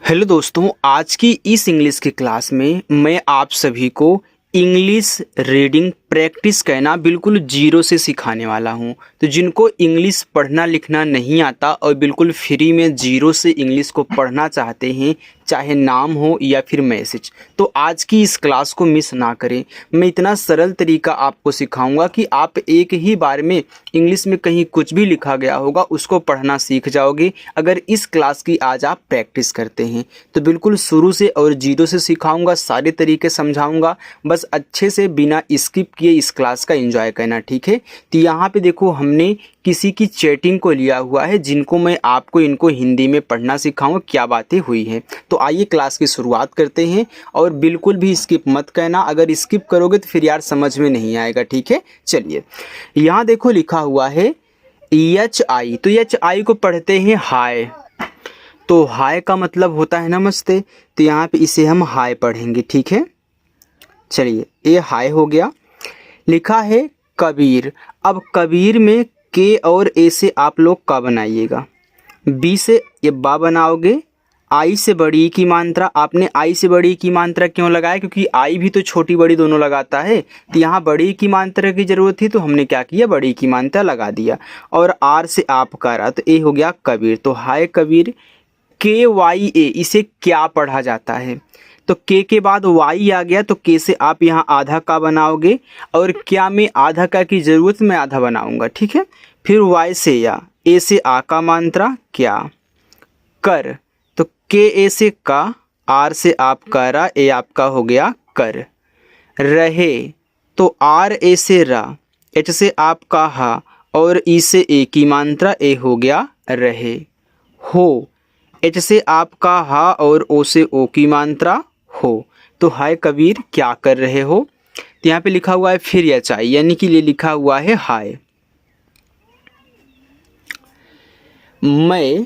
Hello दोस्तों, आज की इस इंग्लिश की क्लास में मैं आप सभी को इंग्लिश रीडिंग प्रैक्टिस करना बिल्कुल जीरो से सिखाने वाला हूं। तो जिनको इंग्लिश पढ़ना लिखना नहीं आता और बिल्कुल फ्री में जीरो से इंग्लिश को पढ़ना चाहते हैं, चाहे नाम हो या फिर मैसेज, तो आज की इस क्लास को मिस ना करें। मैं इतना सरल तरीका आपको सिखाऊंगा कि आप एक ही बार में इंग्लिश में कहीं कुछ भी लिखा गया होगा उसको पढ़ना सीख जाओगे अगर इस क्लास की आज आप प्रैक्टिस करते हैं। तो बिल्कुल शुरू से और जीरो से सिखाऊंगा, सारे तरीके समझाऊंगा, बस अच्छे से बिना स्किप किए इस क्लास का एंजॉय करना, ठीक है। तो यहाँ पे देखो, हमने किसी की चैटिंग को लिया हुआ है जिनको मैं आपको इनको हिंदी में पढ़ना सिखाऊंगा, क्या बातें हुई हैं। तो आइए क्लास की शुरुआत करते हैं और बिल्कुल भी स्किप मत करना, अगर स्किप करोगे तो फिर यार समझ में नहीं आएगा, ठीक है। चलिए, यहाँ देखो लिखा हुआ है HI, तो HI को पढ़ते हैं हाय। तो हाय का मतलब होता है नमस्ते, तो यहाँ पे इसे हम हाय पढ़ेंगे, ठीक है। चलिए, ये हाय हो गया। लिखा है कबीर। अब कबीर में के और ए से आप लोग का बनाइएगा, बी से ये बा बनाओगे, आई से बड़ी की मात्रा। आपने आई से बड़ी की मात्रा क्यों लगाया? क्योंकि आई भी तो छोटी बड़ी दोनों लगाता है, तो यहाँ बड़ी की मात्रा की जरूरत थी तो हमने क्या किया, बड़ी की मात्रा लगा दिया। और आर से आप करा, तो ए हो गया कबीर। तो हाय कबीर। KYA, इसे क्या पढ़ा जाता है? तो के बाद वाई आ गया, तो के से आप यहाँ आधा का बनाओगे, और क्या में आधा का की जरूरत मैं आधा बनाऊंगा, ठीक है। फिर वाई से या, ए से आ का मात्रा क्या, कर। तो के ए से का, आर से आप करा, ए आपका हो गया कर। रहे, तो आर ए से रा, एच से आप का हा, और ई से ए की मात्रा, ए हो गया रहे। हो, एच से आप का हा और ओ से ओ की मात्रा हो। तो हाय कबीर, क्या कर रहे हो? तो यहाँ पे लिखा हुआ है फिर HI, यानी कि ये लिखा हुआ है हाय। मैं,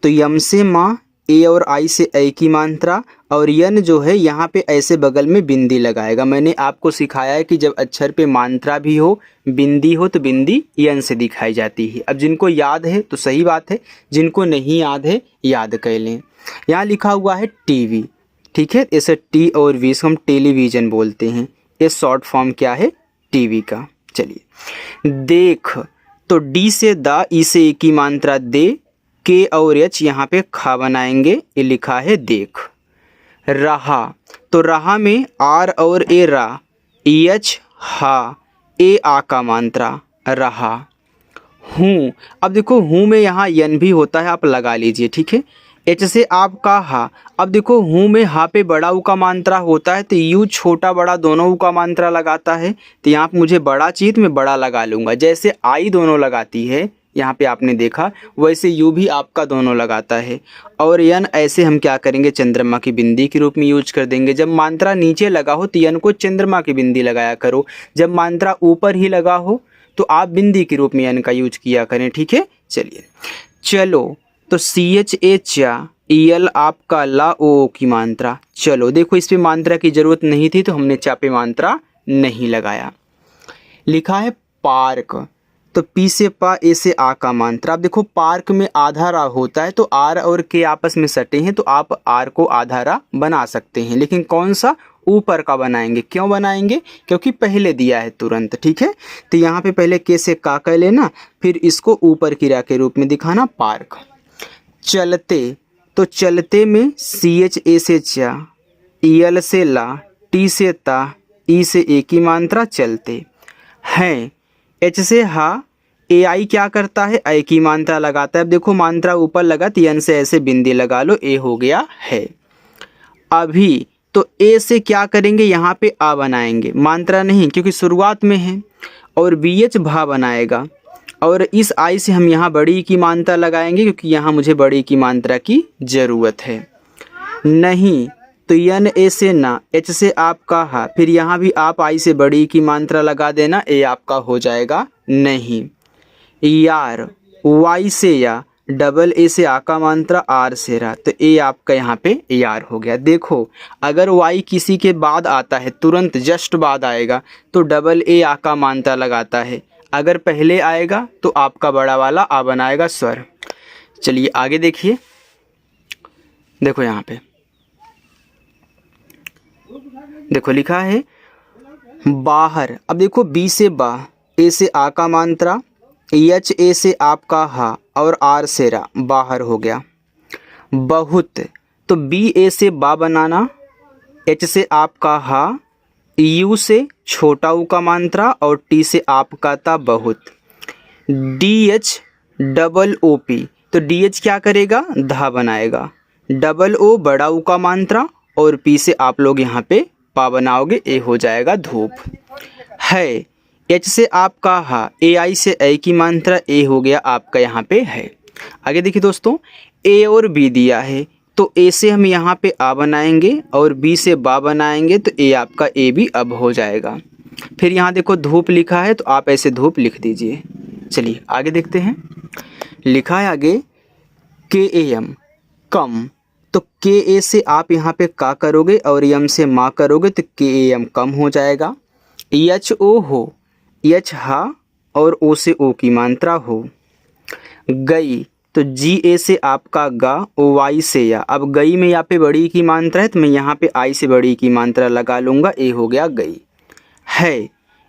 तो यम से माँ, ए और आई से ए की मात्रा, और यन जो है यहाँ पे ऐसे बगल में बिंदी लगाएगा। मैंने आपको सिखाया है कि जब अक्षर पे मात्रा भी हो, बिंदी हो, तो बिंदी यन से दिखाई जाती है। अब जिनको याद है तो सही बात है, जिनको नहीं याद है याद कर लें। यहाँ लिखा हुआ है टीवी, ठीक है। इसे टी और वी से हम टेलीविज़न बोलते हैं, ये शॉर्ट फॉर्म क्या है, टीवी का। चलिए, देख, तो डी से दा, ई से ए की मात्रा दे, के और एच यहाँ पे खा बनाएंगे, ये लिखा है देख। रहा, तो रहा में आर और ए रा, एच हा, ए आ का मात्रा रहा। हूँ, अब देखो हूँ में यहाँ यन भी होता है, आप लगा लीजिए, ठीक है। एच से आपका हा, अब देखो हूँ में हा पे बड़ा ऊ का मात्रा होता है, तो यू छोटा बड़ा दोनों ऊ का मात्रा लगाता है। तो यहाँ पे मुझे बड़ा चाहिए तो मैं बड़ा लगा लूँगा। जैसे आई दोनों लगाती है, यहाँ पे आपने देखा, वैसे यू भी आपका दोनों लगाता है। और यन ऐसे हम क्या करेंगे, चंद्रमा की बिंदी के रूप में यूज कर देंगे। जब मात्रा नीचे लगा हो तो यन को चंद्रमा की बिंदी लगाया करो, जब मात्रा ऊपर ही लगा हो तो आप बिंदी के रूप में यन का यूज किया करें, ठीक है। चलिए, चलो, तो CHA चा, EL आपका ला, ओ की मात्रा चलो। देखो इस पे मात्रा की जरूरत नहीं थी तो हमने चा पे मात्रा नहीं लगाया। लिखा है पार्क, तो पी से पा, ए से आ का मात्रा। अब देखो पार्क में आधा रा होता है, तो आर और के आपस में सटे हैं, तो आप आर को आधा रा बना सकते हैं, लेकिन कौन सा, ऊपर का बनाएंगे। क्यों बनाएंगे? क्योंकि पहले दिया है तुरंत, ठीक है। तो यहाँ पे पहले के से का कर लेना, फिर इसको ऊपर की रा के रूप में दिखाना, पार्क। चलते, तो चलते में CHA से चा, EL से ला, टी से ता, ई से ए की मात्रा चलते। हैं, एच से हा, AI क्या करता है, ए की मात्रा लगाता है। अब देखो मात्रा ऊपर लगा तो यन से ऐसे बिंदी लगा लो, ए हो गया है। अभी, तो ए से क्या करेंगे, यहाँ पे आ बनाएंगे, मात्रा नहीं क्योंकि शुरुआत में है, और BH भा बनाएगा, और इस आई से हम यहाँ बड़ी की मात्रा लगाएंगे क्योंकि यहाँ मुझे बड़ी की मात्रा की ज़रूरत है। नहीं, तो यन ए से ना, एच से आपका हा, फिर यहाँ भी आप आई से बड़ी की मात्रा लगा देना, ए आपका हो जाएगा नहीं। यार, वाई से या, डबल ए से आ का मात्रा, आर से रा, तो ए आपका यहाँ पे यार हो गया। देखो अगर वाई किसी के बाद आता है, तुरंत जस्ट बाद आएगा, तो डबल ए आ का मात्रा लगाता है। अगर पहले आएगा तो आपका बड़ा वाला आ बनाएगा स्वर। चलिए आगे देखिए, देखो यहाँ पे देखो लिखा है बाहर। अब देखो बी से बा, ए से आ का मात्रा, एच ए से आपका हा और आर से रा, बाहर हो गया। बहुत, तो बी ए से बा बनाना, एच से आपका हा, यू से छोटा ऊ का मात्रा और टी से आपका था बहुत। D H double O P, तो डी एच क्या करेगा, धा बनाएगा। डबल ओ बड़ा ऊ का मात्रा और पी से आप लोग यहाँ पे पा बनाओगे, ए हो जाएगा धूप। है, एच से आपका हा, ए आई से ए की मात्रा, ए हो गया आपका यहाँ पे है। आगे देखिए दोस्तों, ए और बी दिया है, तो ए से हम यहाँ पे आ बनाएंगे और बी से बा बनाएंगे, तो ए आपका ए भी अब हो जाएगा। फिर यहाँ देखो धूप लिखा है, तो आप ऐसे धूप लिख दीजिए। चलिए आगे देखते हैं। लिखा है आगे के ए एम, कम, तो के ए से आप यहाँ पे का करोगे और यम से माँ करोगे, तो के ए एम कम हो जाएगा। एच ओ हो, एच हा और ओ से ओ की मात्रा हो। गई, तो जी ए से आपका गा, ओ वाई से या। अब गई में यहाँ पे बड़ी की मात्रा है, तो मैं यहाँ पे आई से बड़ी की मात्रा लगा लूँगा, ए हो गया गई। है,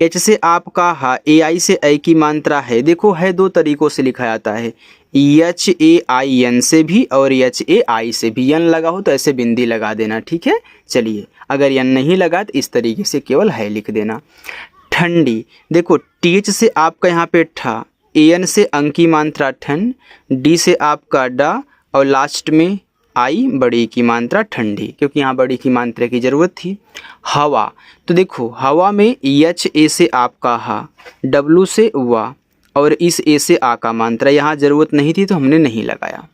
एच से आपका हा, ए आई से ए की मात्रा है। देखो है दो तरीक़ों से लिखा जाता है, एच ए आई एन से भी और एच ए आई से भी। एन लगा हो तो ऐसे बिंदी लगा देना, ठीक है। चलिए अगर एन नहीं लगा तो इस तरीके से केवल है लिख देना। ठंडी, देखो टी एच से आपका यहाँ पे ठा, ए एन से अंक की मात्रा ठन, डी से आपका डा और लास्ट में आई बड़ी की मात्रा ठंडी, क्योंकि यहाँ बड़ी की मात्रा की ज़रूरत थी। हवा, तो देखो हवा में एच ए से आपका हा, डब्लू से वा और इस ए से आ का मात्रा, यहाँ ज़रूरत नहीं थी तो हमने नहीं लगाया।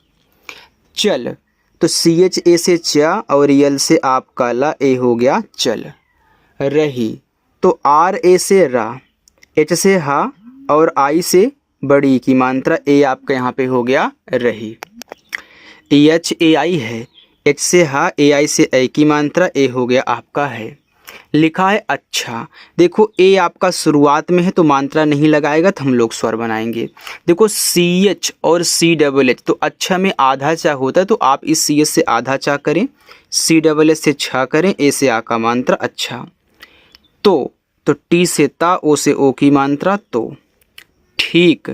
चल, तो सी एच ए से चा और यल से आपका ला, ए हो गया चल। रही, तो आर ए से रा, एच से हा और आई से बड़ी की मात्रा, ए आपका यहाँ पे हो गया रही। एच ए आई है, एच से हा, ए आई से ए की मात्रा, ए हो गया आपका है। लिखा है अच्छा, देखो ए आपका शुरुआत में है तो मात्रा नहीं लगाएगा, तो हम लोग स्वर बनाएंगे। देखो सी एच और सी डबल एच, तो अच्छा में आधा चा होता है, तो आप इस सी एच से आधा चा करें, सी डबल एच से छा करें, ए से आ का मात्रा अच्छा। तो टी से ता, ओ से ओ की मात्रा तो। ठीक,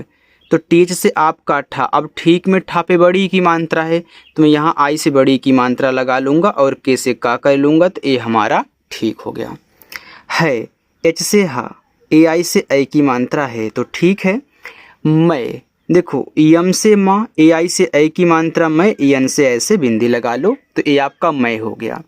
तो टीच से आपका ठा, अब ठीक में ठा पे बड़ी की मात्रा है, तो मैं यहाँ आई से बड़ी की मात्रा लगा लूँगा और के से का कर लूँगा, तो ए हमारा ठीक हो गया। है, एच से हा, ए आई से ए की मात्रा है, तो ठीक है। मैं, देखो यम से माँ, ए आई से ए की मात्रा मैं, एन से ऐसे बिंदी लगा लो, तो ए आपका मैं हो गया।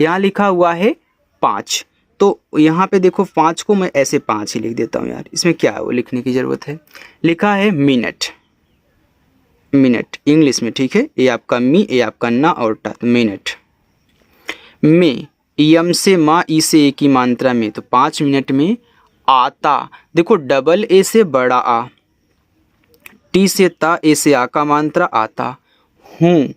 यहाँ लिखा हुआ है 5, तो यहाँ पे देखो 5 को मैं ऐसे 5 ही लिख देता हूँ यार, इसमें क्या है वो लिखने की ज़रूरत है। लिखा है मिनट, मिनट इंग्लिश में, ठीक है। ए आपका मी, ए आपका ना और टा, तो मिनट। में, यम से माँ, ई से ए की मात्रा में, तो 5 मिनट में। आता, देखो डबल ए से बड़ा आ, टी से ता, ए से आ का मात्रा आता। हूँ,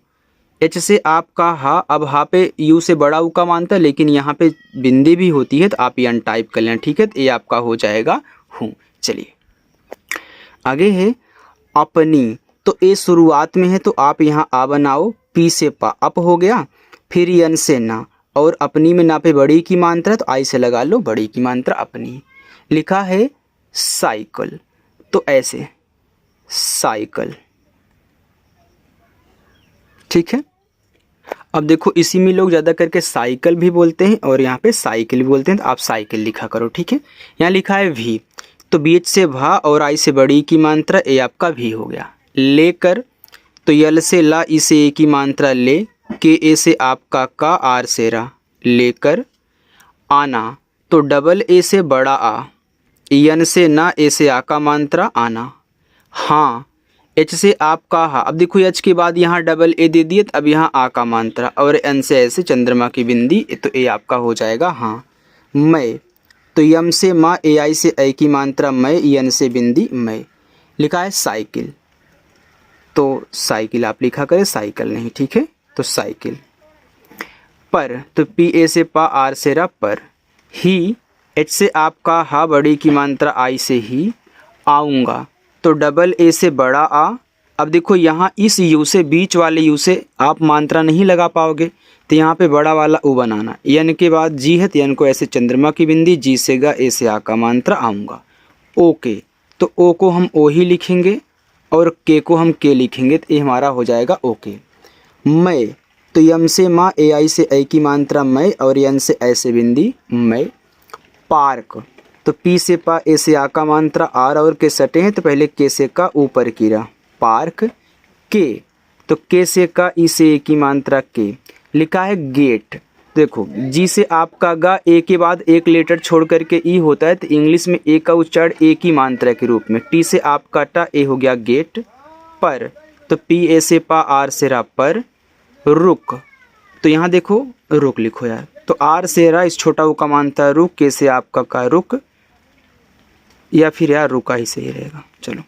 एच से आपका हा, अब हा पे यू से बड़ा ऊ का मात्रा, लेकिन यहाँ पे बिंदी भी होती है, तो आप ये टाइप कर लेना, ठीक है। तो ये आपका हो जाएगा हूँ। चलिए आगे है अपनी, तो ए शुरुआत में है, तो आप यहाँ आ बनाओ, पी से पा, अप हो गया। फिर यन से ना, और अपनी में ना पे बड़ी की मात्रा, तो आई से लगा लो बड़ी की मात्रा अपनी। लिखा है साइकिल, तो ऐसे साइकिल, ठीक है। अब देखो इसी में लोग ज़्यादा करके साइकिल भी बोलते हैं और यहाँ पे साइकिल भी बोलते हैं, तो आप साइकिल लिखा करो, ठीक है। यहाँ लिखा है भी, तो बीच से भा और आई से बड़ी की मात्रा, ए आपका भी हो गया। लेकर, तो यल से ला, ई से ए की मात्रा ले, के ए से आपका का, आर से रा, लेकर। आना, तो डबल ए से बड़ा आ, यन से ना, ए से आ का मात्रा आना। हाँ, एच से आपका हा, अब देखो एच के बाद यहाँ डबल ए दे दिए, तो अब यहाँ आ का मात्रा, और एन से ऐसे चंद्रमा की बिंदी, तो ए आपका हो जाएगा हाँ। मैं, तो यम से माँ, ए आई से ए की मात्रा मैं, एन से बिंदी मैं। लिखा है साइकिल, तो साइकिल आप लिखा करें, साइकिल नहीं, ठीक है। तो साइकिल। पर, तो पी ए से पा, आर से रा पर। ही, एच से आपका हा, बड़ी की मात्रा आई से ही। आऊँगा, तो डबल ए से बड़ा आ, अब देखो यहाँ इस यू से, बीच वाले यू से आप मात्रा नहीं लगा पाओगे, तो यहाँ पे बड़ा वाला ऊ बनाना। यन के बाद जी है तो यन को ऐसे चंद्रमा की बिंदी, जी से गा, ए से आ का मात्रा आऊँगा। ओके, तो ओ को हम ओ ही लिखेंगे और के को हम के लिखेंगे, तो ये हमारा हो जाएगा ओके। मैं, तो यम से माँ, ए आई से ऐ की मात्रा मैं, और यन से ऐसे बिंदी मैं। पार्क, तो पी से पा, ए से आ का मात्रा आर और के सटे हैं, तो पहले के से का ऊपर की रहा। पार्क। के, तो के से का, ई से ए की मात्रा के। लिखा है गेट। देखो जी से आपका गा, ए के बाद एक लेटर छोड़ करके ई होता है, तो इंग्लिश में ए का उच्चारण ए की मात्रा के रूप में। टी से आपका टा, ए हो गया गेट। पर, तो पी ए से पा, आर से रा पर। रुक, तो यहाँ देखो रुक लिखो यार, तो आर से रा, इस छोटा ऊ का मात्रा रुक, के से आपका का रुक, या फिर यार रुका ही सही रहेगा। चलो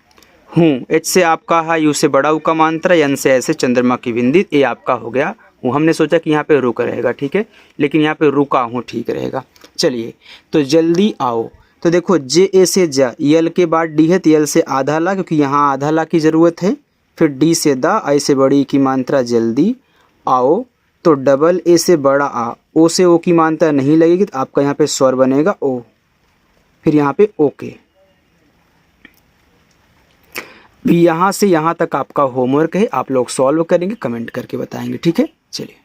हूँ, एच से आपका है, यू से बड़ा ऊ का मात्रा, एन से ऐसे चंद्रमा की बिंदी, ए आपका हो गया हूँ। हमने सोचा कि यहाँ पे रुक रहेगा, ठीक है, लेकिन यहाँ पे रुका हूँ ठीक रहेगा। चलिए, तो जल्दी आओ, तो देखो जे ए से जा, यल के बाद डी है, तो यल से आधा ला, क्योंकि यहाँ आधा ला की ज़रूरत है। फिर डी से दा, आई से बड़ी की मात्रा जल्दी आओ, तो डबल ए से बड़ा आ, ओ से ओ की मात्रा नहीं लगेगी, तो आपका यहाँ पे स्वर बनेगा ओ, फिर यहाँ पे ओके। यहाँ से यहाँ तक आपका होमवर्क है, आप लोग सॉल्व करेंगे, कमेंट करके बताएंगे, ठीक है। चलिए।